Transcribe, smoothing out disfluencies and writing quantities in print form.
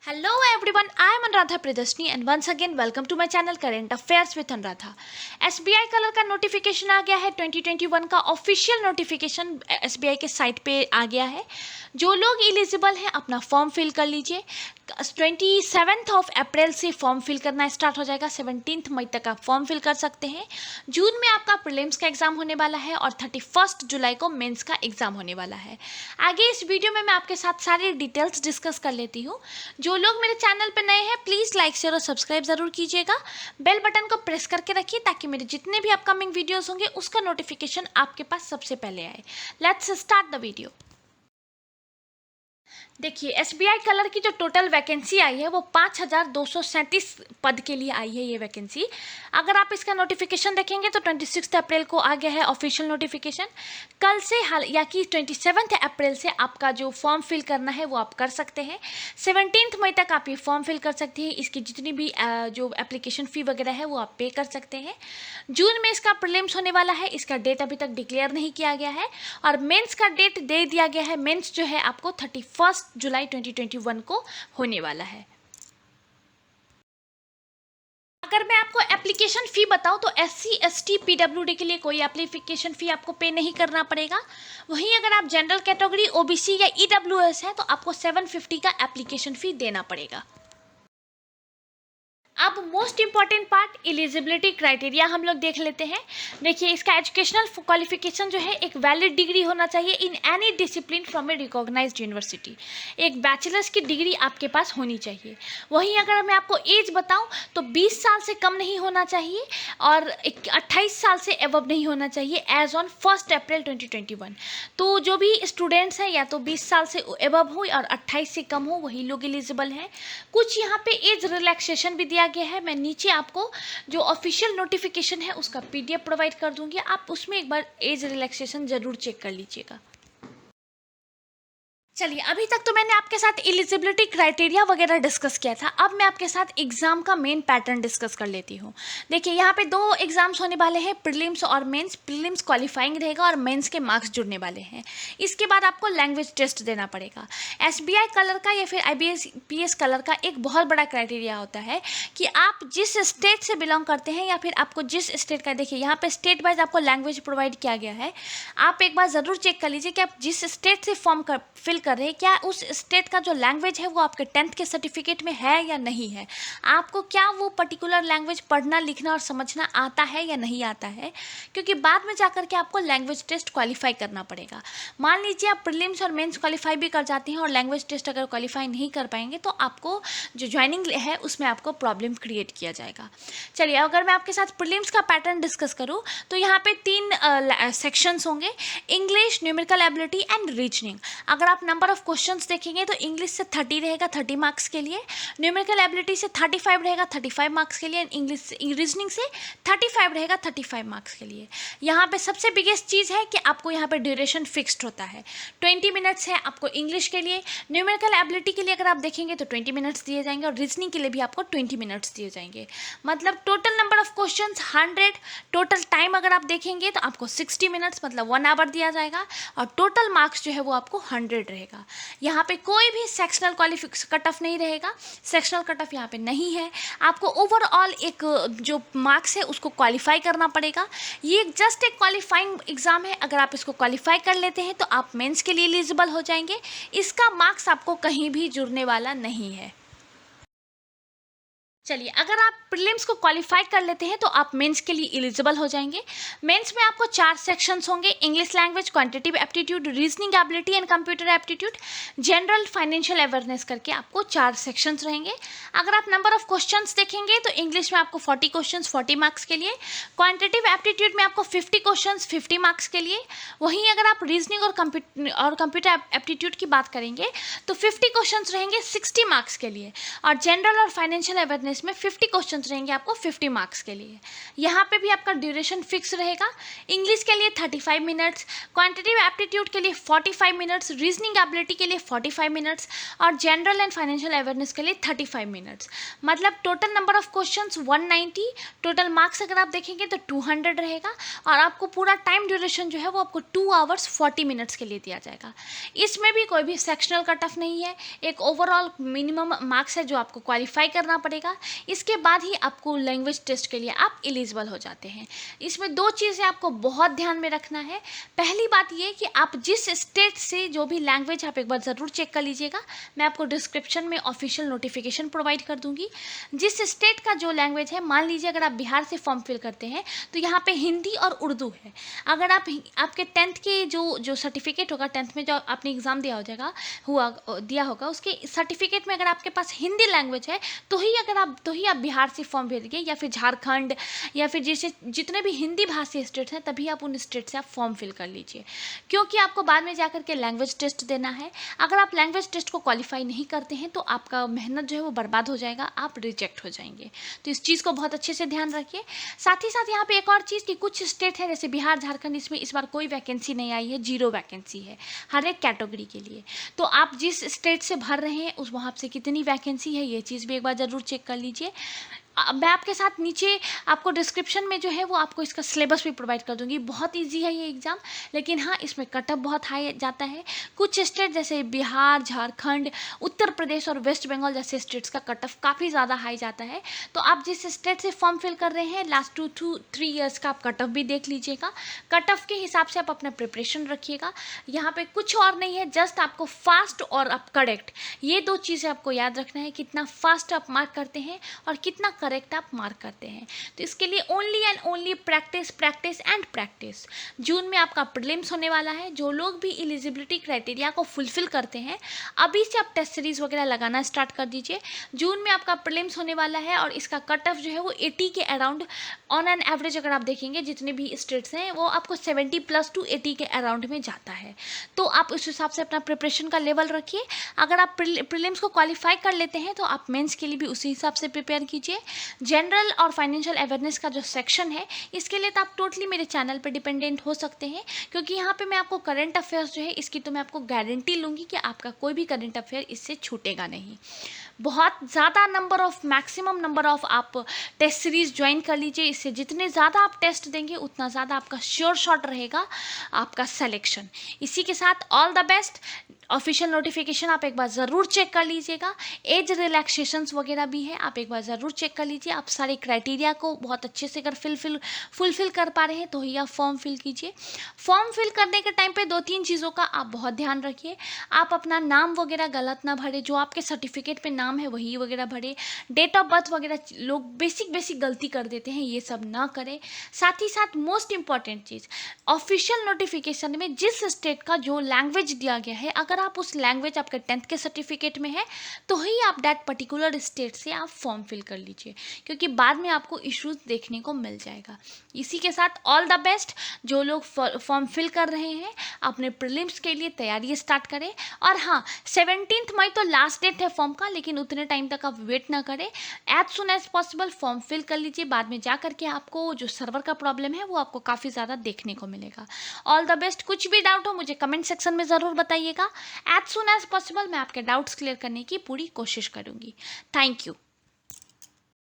Hello everyone, I am Anuradha Priyadarshini and once again welcome to my channel Current Affairs with Anuradha। SBI colour का notification आ गया है 2021 का official notification SBI के site पे आ गया है। जो लोग एलिजिबल हैं अपना फॉर्म फिल कर लीजिए। 27 अप्रैल से फॉर्म फिल करना स्टार्ट हो जाएगा। 17 मई तक आप फॉर्म फिल कर सकते हैं। जून में आपका प्रीलिम्स का एग्जाम होने वाला है और 31 जुलाई को मेंस का एग्जाम होने वाला है। आगे इस वीडियो में मैं आपके साथ सारी डिटेल्स डिस्कस कर लेती हूँ। जो लोग मेरे चैनल पर नए हैं प्लीज़ लाइक शेयर और सब्सक्राइब ज़रूर कीजिएगा। बेल बटन को प्रेस करके रखिए ताकि मेरे जितने भी अपकमिंग वीडियोस होंगे उसका नोटिफिकेशन आपके पास सबसे पहले आए। Let's start the video. देखिए एसबीआई कलर की जो टोटल वैकेंसी आई है वो 5237 पद के लिए आई है ये वैकेंसी। अगर आप इसका नोटिफिकेशन देखेंगे तो 26 अप्रैल को आ गया है ऑफिशियल नोटिफिकेशन। कल से हाल या कि 27 अप्रैल से आपका जो फॉर्म फिल करना है वो आप कर सकते हैं। 17 मई तक आप ये फॉर्म फिल कर सकते हैं। इसकी जितनी भी जो एप्लीकेशन फ़ी वगैरह है वो आप पे कर सकते हैं। जून में इसका प्रीलिम्स होने वाला है। इसका डेट अभी तक डिक्लेयर नहीं किया गया है और मेंस का डेट दे दिया गया है। मेंस जो है आपको 31 जुलाई 2021 को होने वाला है। अगर मैं आपको एप्लीकेशन फ़ी बताऊं तो SC ST PWD के लिए कोई एप्लीकेशन फ़ी आपको पे नहीं करना पड़ेगा। वहीं अगर आप जनरल कैटेगरी OBC या EWS हैं तो आपको 750 का एप्लीकेशन फ़ी देना पड़ेगा। अब most important part eligibility criteria हम लोग देख लेते हैं। देखिए इसका एजुकेशनल क्वालिफिकेशन जो है एक वैलिड डिग्री होना चाहिए in any discipline from a recognised university. एक बैचलर्स की डिग्री आपके पास होनी चाहिए। वहीं अगर मैं आपको एज बताऊं तो 20 साल से कम नहीं होना चाहिए और 28 साल से एबव नहीं होना चाहिए एज ऑन 1 अप्रैल 2021। तो जो भी स्टूडेंट्स हैं या तो 20 साल से एबव हो और 28 से कम हो वही लोग एलिजिबल हैं। कुछ यहाँ पे एज रिलैक्सेशन भी दिया गया है। मैं नीचे आपको जो ऑफिशियल नोटिफिकेशन है उसका PDF प्रोवाइड कर दूंगी। आप उसमें एक बार एज रिलैक्सेशन जरूर चेक कर लीजिएगा। चलिए अभी तक तो मैंने आपके साथ एलिजिबिलिटी क्राइटेरिया वगैरह डिस्कस किया था। अब मैं आपके साथ एग्जाम का मेन पैटर्न डिस्कस कर लेती हूँ। देखिए यहाँ पे 2 एग्जाम्स होने वाले हैं, प्रीलिम्स और मेंस। प्रीलिम्स क्वालिफाइंग रहेगा और मेंस के मार्क्स जुड़ने वाले हैं। इसके बाद आपको लैंग्वेज टेस्ट देना पड़ेगा। SBI कलर का या फिर IBPS कलर का एक बहुत बड़ा क्राइटेरिया होता है कि आप जिस स्टेट से बिलोंग करते हैं या फिर आपको जिस स्टेट का, देखिए यहाँ पर स्टेट वाइज आपको लैंग्वेज प्रोवाइड किया गया है। आप एक बार ज़रूर चेक कर लीजिए कि आप जिस स्टेट से फॉर्म फिल कर रहे हैं क्या उस स्टेट का जो लैंग्वेज है वो आपके 10th के सर्टिफिकेट में है या नहीं है। आपको क्या वो पर्टिकुलर लैंग्वेज पढ़ना लिखना और समझना आता है या नहीं आता है, क्योंकि बाद में जाकर के आपको लैंग्वेज टेस्ट क्वालिफाई करना पड़ेगा। मान लीजिए आप प्रीलिम्स और मेंस क्वालिफाई भी कर जाते हैं और लैंग्वेज टेस्ट अगर क्वालिफाई नहीं कर पाएंगे तो आपको जो ज्वाइनिंग है उसमें आपको प्रॉब्लम क्रिएट किया जाएगा। चलिए अगर मैं आपके साथ प्रीलिम्स का पैटर्न डिस्कस करूँ तो यहाँ पे 3 सेक्शंस होंगे, English, numerical ability and reasoning. अगर आप नंबर ऑफ क्वेश्चंस देखेंगे तो इंग्लिश से 30 रहेगा 30 मार्क्स के लिए, न्यूमेरिकल एबिलिटी से 35 रहेगा 35 मार्क्स के लिए, इंग्लिश रीजनिंग से 35 रहेगा 35 मार्क्स के लिए। यहाँ पे सबसे बिगेस्ट चीज़ है कि आपको यहाँ पे ड्यूरेशन फिक्स्ड होता है। 20 मिनट्स है आपको इंग्लिश के लिए। न्यूमेरिकल एबिलिटी के लिए अगर आप देखेंगे तो 20 मिनट्स दिए जाएंगे और रीजनिंग के लिए भी आपको 20 मिनट्स दिए जाएंगे। मतलब total number of question 100, total time अगर आप देखेंगे तो आपको 60 मिनट्स मतलब 1 आवर दिया जाएगा और टोटल मार्क्स जो है वो आपको 100 रहेगा। यहाँ पे कोई भी सेक्शनल कट ऑफ नहीं रहेगा। सेक्शनल कट ऑफ यहाँ पे नहीं है। आपको ओवरऑल एक जो मार्क्स है उसको क्वालिफाई करना पड़ेगा। ये जस्ट एक क्वालिफाइंग एग्जाम है। अगर आप इसको क्वालिफाई कर लेते हैं तो आप मेंस के लिए एलिजिबल हो जाएंगे। इसका मार्क्स आपको कहीं भी जुड़ने वाला नहीं है। चलिए अगर आप प्रीलिम्स को क्वालिफाई कर लेते हैं तो आप मेंस के लिए एलिजिबल हो जाएंगे। मेंस में आपको 4 सेक्शंस होंगे, English language, quantitative aptitude, reasoning ability and computer aptitude, general financial awareness करके आपको 4 सेक्शंस रहेंगे। अगर आप नंबर ऑफ क्वेश्चंस देखेंगे तो इंग्लिश में आपको 40 क्वेश्चंस 40 मार्क्स के लिए, क्वांटिटेटिव एप्टीट्यूड में आपको 50 क्वेश्चंस 50 मार्क्स के लिए। वहीं अगर आप रीजनिंग और कंप्यूटर एप्टीट्यूड की बात करेंगे तो 50 क्वेश्चंस रहेंगे 60 मार्क्स के लिए और जनरल और फाइनेंशियल अवेयरनेस इसमें 50 क्वेश्चन रहेंगे आपको 50 मार्क्स के लिए। यहाँ पे भी आपका ड्यूरेशन फिक्स रहेगा। इंग्लिश के लिए 35 मिनट्स, क्वांटिटेटिव एप्टीट्यूड के लिए 45 मिनट्स, रीजनिंग एबिलिटी के लिए 45 मिनट्स और जनरल एंड फाइनेंशियल अवेयरनेस के लिए 35 मिनट्स। मतलब total number of questions 190, total marks अगर आप देखेंगे तो 200 रहेगा और आपको पूरा टाइम ड्यूरेशन जो है वो आपको 2 आवर्स 40 मिनट्स के लिए दिया जाएगा। इसमें भी कोई भी सेक्शनल कट ऑफ नहीं है, एक ओवरऑल मिनिमम मार्क्स है जो आपको क्वालिफाई करना पड़ेगा। इसके बाद ही आपको लैंग्वेज टेस्ट के लिए आप एलिजिबल हो जाते हैं। इसमें 2 चीज़ें आपको बहुत ध्यान में रखना है। पहली बात ये कि आप जिस स्टेट से जो भी लैंग्वेज, आप एक बार ज़रूर चेक कर लीजिएगा, मैं आपको डिस्क्रिप्शन में ऑफिशियल नोटिफिकेशन प्रोवाइड कर दूंगी। जिस स्टेट का जो लैंग्वेज है, मान लीजिए अगर आप बिहार से फॉर्म फिल करते हैं तो यहाँ पे हिंदी और उर्दू है। अगर आप आपके 10th के जो सर्टिफिकेट होगा, 10th में जो आपने एग्ज़ाम दिया होगा उसके सर्टिफिकेट में अगर आपके पास हिंदी लैंग्वेज है तो ही आप बिहार से फॉर्म भरिए, या फिर झारखंड, या फिर जैसे जितने भी हिंदी भाषी स्टेट हैं तभी आप उन स्टेट से आप फॉर्म फिल कर लीजिए, क्योंकि आपको बाद में जाकर के लैंग्वेज टेस्ट देना है। अगर आप लैंग्वेज टेस्ट को क्वालिफाई नहीं करते हैं तो आपका मेहनत जो है वो बर्बाद हो जाएगा, आप रिजेक्ट हो जाएंगे। तो इस चीज़ को बहुत अच्छे से ध्यान रखिए। साथ ही साथ यहाँ पे एक और चीज़ कि कुछ स्टेट है जैसे बिहार, झारखंड, इसमें इस बार कोई वैकेंसी नहीं आई है, 0 वैकेंसी है हर एक कैटेगरी के लिए। तो आप जिस स्टेट से भर रहे हैं उस वहाँ से कितनी वैकेंसी है, ये चीज़ भी एक बार ज़रूर चेक कर लीजिए। मैं आपके साथ नीचे आपको डिस्क्रिप्शन में जो है वो आपको इसका सिलेबस भी प्रोवाइड कर दूंगी। बहुत इजी है ये एग्ज़ाम, लेकिन हाँ इसमें कट ऑफ बहुत हाई जाता है। कुछ स्टेट जैसे बिहार, झारखंड, उत्तर प्रदेश और वेस्ट बंगाल जैसे स्टेट्स का कट ऑफ काफ़ी ज़्यादा हाई जाता है। तो आप जिस स्टेट से फॉर्म फिल कर रहे हैं लास्ट 2-3 ईयर्स का आप कट ऑफ भी देख लीजिएगा। कट ऑफ के हिसाब से आप अपना प्रिपरेशन रखिएगा। यहाँ पर कुछ और नहीं है, जस्ट आपको फास्ट और आप करेक्ट, ये 2 चीज़ें आपको याद रखना है। कितना फास्ट आप मार्क करते हैं और कितना करेक्ट आप मार्क करते हैं। तो इसके लिए only and only practice, practice and practice. जून में आपका प्रीलिम्स होने वाला है। जो लोग भी एलिजिबिलिटी क्राइटेरिया को फुलफिल करते हैं अभी से आप टेस्ट सीरीज वगैरह लगाना स्टार्ट कर दीजिए। जून में आपका प्रीलिम्स होने वाला है और इसका कट ऑफ जो है वो 80 के अराउंड ऑन एन एवरेज अगर आप देखेंगे जितने भी स्टेट्स हैं वो आपको 70+ टू 80 के अराउंड में जाता है। तो आप उस हिसाब से अपना प्रिपरेशन का लेवल रखिए। अगर आप प्रीलिम्स को क्वालिफाई कर लेते हैं तो आप मेंस के लिए भी उसी हिसाब से प्रिपेयर कीजिए। जनरल और फाइनेंशियल अवेयरनेस का जो सेक्शन है इसके लिए तो आप टोटली मेरे चैनल पे डिपेंडेंट हो सकते हैं, क्योंकि यहाँ पे मैं आपको करंट अफेयर्स जो है इसकी तो मैं आपको गारंटी लूँगी कि आपका कोई भी करंट अफेयर इससे छूटेगा नहीं। बहुत ज़्यादा मैक्सिमम नंबर ऑफ आप टेस्ट सीरीज़ ज्वाइन कर लीजिए। इससे जितने ज़्यादा आप टेस्ट देंगे उतना ज़्यादा आपका श्योर शॉट रहेगा आपका सिलेक्शन। इसी के साथ all the best. Official notification आप एक बार ज़रूर चेक कर लीजिएगा। एज रिलैक्सेशंस वगैरह भी है, आप एक बार ज़रूर चेक कर लीजिए। आप सारे क्राइटेरिया को बहुत अच्छे से अगर फुलफिल कर पा रहे हैं तो ही आप फॉर्म फिल कीजिए। फॉर्म फिल करने के टाइम पे 2-3 चीज़ों का आप बहुत ध्यान रखिए। आप अपना नाम वगैरह गलत ना भरें, जो आपके सर्टिफिकेट पे नाम है वही वगैरह भरें। डेट ऑफ बर्थ वगैरह लोग बेसिक गलती कर देते हैं, ये सब ना करें। साथ ही साथ मोस्ट इंपॉर्टेंट चीज़, ऑफिशियल नोटिफिकेशन में जिस स्टेट का जो लैंग्वेज दिया गया है अगर आप उस लैंग्वेज आपके 10th के सर्टिफिकेट में है तो ही आप दैट पर्टिकुलर स्टेट से आप फॉर्म फिल कर लीजिए, क्योंकि बाद में आपको इश्यूज देखने को मिल जाएगा। इसी के साथ ऑल द बेस्ट। जो लोग फॉर्म फिल कर रहे हैं अपने प्रीलिम्स के लिए तैयारी स्टार्ट करें। और हाँ, 17 मई तो लास्ट डेट है फॉर्म का, लेकिन उतने टाइम तक आप वेट ना करें, as soon as possible form fill कर लीजिए। बाद में जा करके आपको जो सर्वर का प्रॉब्लम है वो आपको काफ़ी ज़्यादा देखने को मिलेगा। All the best. कुछ भी डाउट हो मुझे कमेंट सेक्शन में ज़रूर बताइएगा। एज सुन एज पॉसिबल मैं आपके डाउट्स क्लियर करने की पूरी कोशिश करूँगी। Thank you.